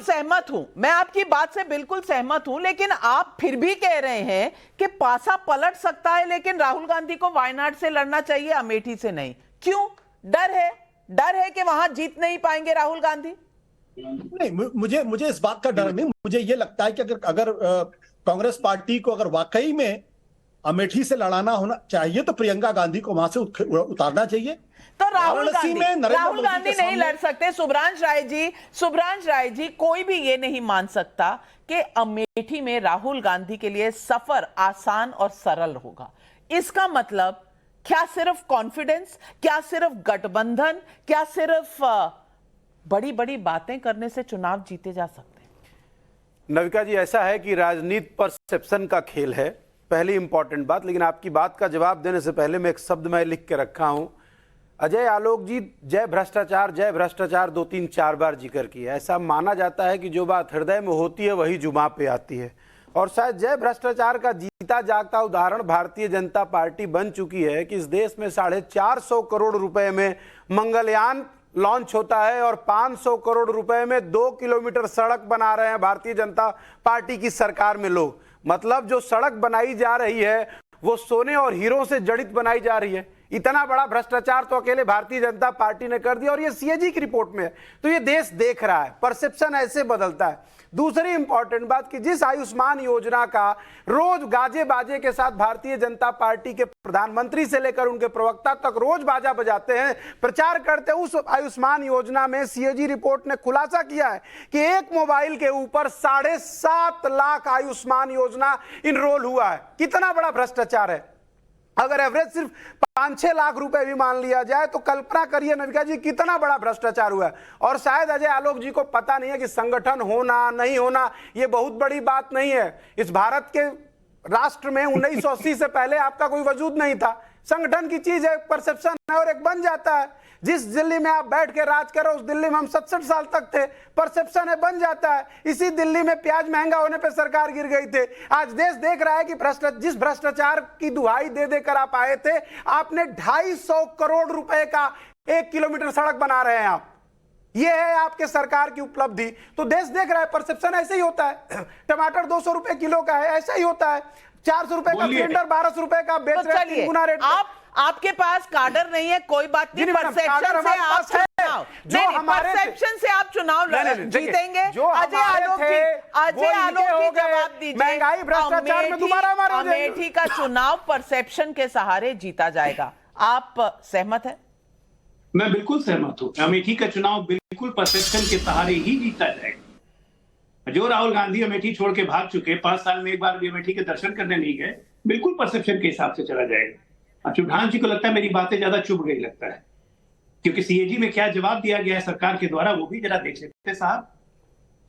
सहमत हूं, मैं आपकी बात से बिल्कुल सहमत हूं, लेकिन आप फिर भी कह रहे हैं कि पासा पलट सकता है, लेकिन राहुल गांधी को वायनाड से लड़ना चाहिए, अमेठी से नहीं। क्यों? डर है कि वहां जीत नहीं पाएंगे राहुल गांधी? नहीं, मुझे इस बात का डर नहीं। मुझे ये लगता है कि अगर कांग्रेस पार्टी को अगर वाकई में अमेठी से लड़ाना होना चाहिए तो प्रियंका गांधी को वहां से उतारना चाहिए। तो राहुल गांधी नहीं लड़ सकते। सुभ्रांश राय जी, कोई भी ये नहीं मान सकता कि अमेठी में राहुल गांधी के लिए सफर आसान और सरल होगा। इसका मतलब क्या सिर्फ कॉन्फिडेंस, क्या सिर्फ गठबंधन, क्या सिर्फ बड़ी बड़ी बातें करने से चुनाव जीते जा सकते हैं? नविका जी, ऐसा है कि राजनीति परसेप्शन का खेल है, पहली इंपॉर्टेंट बात। लेकिन आपकी बात का जवाब देने से पहले मैं एक शब्द मैं लिख के रखा हूं। अजय आलोक जी जय भ्रष्टाचार 2-3-4 बार जिक्र किया। ऐसा माना जाता है कि जो बात हृदय में होती है वही जुबां पे आती है, और शायद जय भ्रष्टाचार का जीता जागता उदाहरण भारतीय जनता पार्टी बन चुकी है कि इस देश में 450 करोड़ रुपए में मंगलयान लॉन्च होता है और 500 करोड़ रुपए में 2 किलोमीटर सड़क बना रहे हैं भारतीय जनता पार्टी की सरकार में लोग। मतलब जो सड़क बनाई जा रही है वो सोने और हीरो से जड़ित बनाई जा रही है। इतना बड़ा भ्रष्टाचार तो अकेले भारतीय जनता पार्टी ने कर दिया, और ये सीएजी की रिपोर्ट में है। तो ये देश देख रहा है, परसेप्शन ऐसे बदलता है। दूसरी इंपॉर्टेंट बात कि जिस आयुष्मान योजना का रोज गाजे बाजे के साथ भारतीय जनता पार्टी के प्रधानमंत्री से लेकर उनके प्रवक्ता तक रोज बाजा बजाते हैं, प्रचार करते हैं, उस आयुष्मान योजना में सीएजी रिपोर्ट ने खुलासा किया है कि एक मोबाइल के ऊपर 7.5 लाख आयुष्मान योजना इनरोल हुआ है। कितना बड़ा भ्रष्टाचार है। अगर एवरेज सिर्फ 5-6 लाख रुपए भी मान लिया जाए तो कल्पना करिए नविका जी कितना बड़ा भ्रष्टाचार हुआ है। और शायद अजय आलोक जी को पता नहीं है कि संगठन होना नहीं होना ये बहुत बड़ी बात नहीं है। इस भारत के राष्ट्र में 1980 से पहले आपका कोई वजूद नहीं था। संगठन की चीज है, परसेप्शन है, और एक बन जाता है। जिस दिल्ली में आप बैठ के राज करो उस दिल्ली में हम 67 साल तक थे, परसेप्शन है, बन जाता है। इसी दिल्ली में प्याज महंगा होने पे सरकार गिर गई थे। आज देश देख रहा है कि जिस भ्रष्टाचार की दुहाई दे देकर आप आए थे, आपने 250 करोड़ रुपए का 1 किलोमीटर सड़क बना रहे हैं आप। ये है आपके सरकार की उपलब्धि। तो देश देख रहा है, परसेप्शन ऐसे ही होता है। टमाटर 200 रुपए किलो का है, ऐसा ही होता है। 400 रुपए का सिलेंडर 1200 रुपए का बेच रहे हैं, 3 गुना रेट। आपके पास काडर नहीं है, कोई बात नहीं। परसेप्शन से आप चुनाव जीतेंगे। अजय आलोक जी जवाब दीजिए। महंगाई भ्रष्टाचार में दोबारा हमारा अमेठी का चुनाव परसेप्शन के सहारे जीता जाएगा, आप सहमत है? मैं बिल्कुल सहमत हूं। अमेठी का चुनाव बिल्कुल परसेप्शन के सहारे ही जीता जाएगा। जो राहुल गांधी अमेठी छोड़ के भाग चुके, 5 साल में एक बार भी अमेठी के दर्शन करने नहीं गए, बिल्कुल परसेप्शन के हिसाब से चला जाएगा। सुभ्रांश जी को लगता है मेरी बातें ज्यादा चुभ गई लगता है, क्योंकि सीएजी में क्या जवाब दिया गया है सरकार के द्वारा वो भी जरा देख लेते साहब,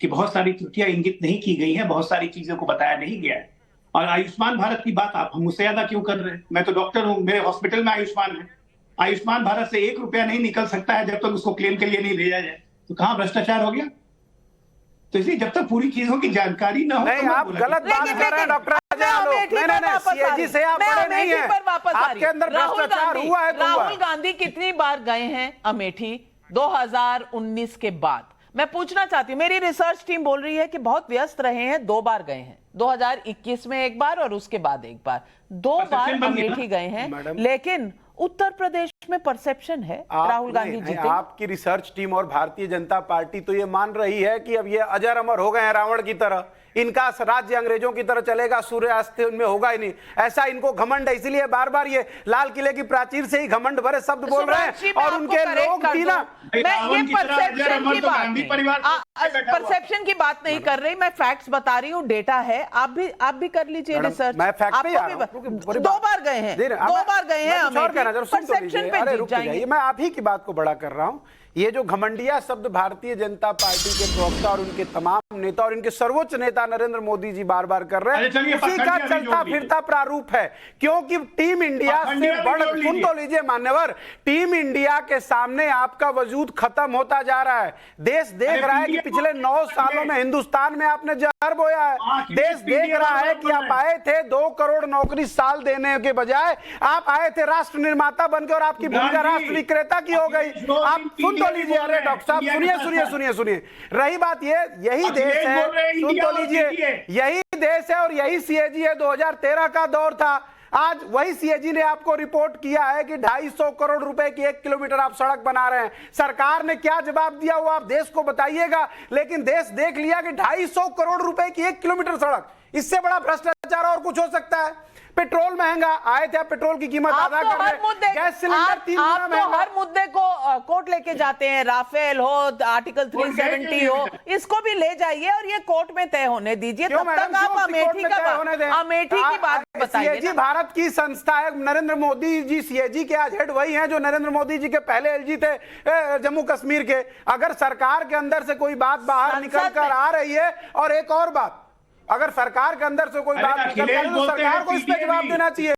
कि बहुत सारी त्रुटियां इंगित नहीं की गई हैं, बहुत सारी चीजों को बताया नहीं गया है। और आयुष्मान भारत की बात आप मुझसे ज्यादा क्यों कर रहे हैं? मैं तो डॉक्टर हूं, मेरे हॉस्पिटल में आयुष्मान है। आयुष्मान भारत से 1 रुपया नहीं निकल सकता है जब तक उसको क्लेम के लिए नहीं भेजा जाए। तो कहां भ्रष्टाचार हो गया? तो इसलिए जब तक पूरी चीजों की जानकारी ना हो, नहीं, आप गलत बात कर रहे हैं डॉक्टर अजय आलोक। नहीं, सीएजी से आप बड़े नहीं हैं। आपके अंदर भ्रष्टाचार हुआ है। राहुल गांधी कितनी बार गए हैं अमेठी 2019 के बाद? मैं पूछना चाहती हूँ, मेरी रिसर्च टीम बोल रही है कि बहुत व्यस्त रहे हैं, 2 बार गए हैं, 2021 में 1 बार और उसके बाद 1 बार, 2 बार अमेठी गए हैं। लेकिन उत्तर प्रदेश में परसेप्शन है राहुल गांधी जीतेंगे। आपकी रिसर्च टीम और भारतीय जनता पार्टी तो ये मान रही है कि अब ये अजर अमर हो गए हैं रावण की तरह, इनका राज्य अंग्रेजों की तरह चलेगा, सूर्यास्त उनमें होगा ही नहीं, ऐसा इनको घमंड है। इसीलिए बार बार ये लाल किले की प्राचीर से ही घमंड भरे शब्द बोल रहे हैं। और उनके लोग भी ना, परसेप्शन की बात नहीं कर रही, मैं फैक्ट्स बता रही हूँ, डेटा है। आप भी कर लीजिए रिसर्च। मैं फैक्ट पे 2 बार गए हैं, 2 बार गए हैं। परसेप्शन पे जीत जाएंगे। मैं आप ही की बात को बड़ा कर रहा हूं। ये जो घमंडिया शब्द भारतीय जनता पार्टी के प्रवक्ता और उनके तमाम नेता और इनके सर्वोच्च नेता नरेंद्र मोदी जी बार बार कर रहे हैं, उसी का चलता फिरता प्रारूप है। क्योंकि टीम इंडिया से बढ़, सुन तो लीजिए मान्यवर, टीम इंडिया के सामने आपका वजूद खत्म होता जा रहा है। देश देख रहा है कि पिछले 9 सालों में हिंदुस्तान में आपने जहर बोया है। देश देख रहा है कि आप आए थे 2 करोड़ नौकरी साल देने के बजाय आप आए थे राष्ट्र निर्माता बनकर और आपकी भूमिका राष्ट्र विक्रेता की हो गई। आप सुन तो लीजिए, अरे डॉक्टर साहब सुनिए। रही बात ये, यही देश है, सुन तो लीजिए, यही देश है और यही सीएजी है। 2013 का दौर था, आज वही सीएजी ने आपको रिपोर्ट किया है कि 250 करोड़ रुपए की 1 किलोमीटर आप सड़क बना रहे हैं। सरकार ने क्या जवाब दिया वो आप देश को बताइएगा, लेकिन देश देख लिया कि 250 करोड़ रुपए की 1 किलोमीटर सड़क, इससे बड़ा भ्रष्टाचार और कुछ हो सकता है? पेट्रोल महंगा, आए थे आप पेट्रोल की कीमत आधा कर रहे, गैस सिलेंडर 3 गुना महंगा। हर मुद्दे को कोर्ट लेके जाते हैं, राफेल हो, आर्टिकल 370 हो, इसको भी ले जाइए और ये कोर्ट में तय होने दीजिए। तब तक आप अमेठी की बात बताइए। सीएजी भारत की संस्था है, नरेंद्र मोदी जी सीएजी के आज हेड वही हैं जो नरेंद्र मोदी जी के पहले एलजी थे जम्मू कश्मीर के। अगर सरकार के अंदर से कोई बात बाहर निकल कर आ रही है, और एक और बात, अगर सरकार के अंदर से कोई बात निकल कर तो सरकार को इस पे जवाब देना चाहिए।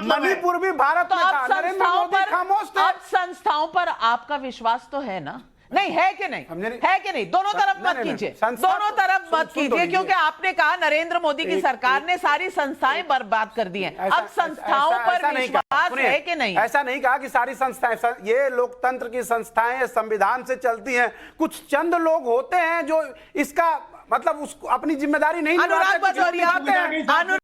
मणिपुर भी भारत में था, नरेंद्र मोदी खामोश थे। अब संस्थाओं पर आपका विश्वास तो है ना? नहीं है कि नहीं? है कि नहीं? दोनों तरफ मत कीजिए, दोनों तरफ मत कीजिए, क्योंकि आपने कहा नरेंद्र मोदी की सरकार ने सारी संस्थाएं बर्बाद कर दी हैं। अब संस्थाओं पर विश्वास है कि नहीं? ऐसा नहीं कहा कि सारी संस्थाएं, ये लोकतंत्र की संस्थाएं संविधान से चलती हैं। कुछ चंद लोग होते हैं जो इसका मतलब उसको अपनी जिम्मेदारी नहीं निभाते।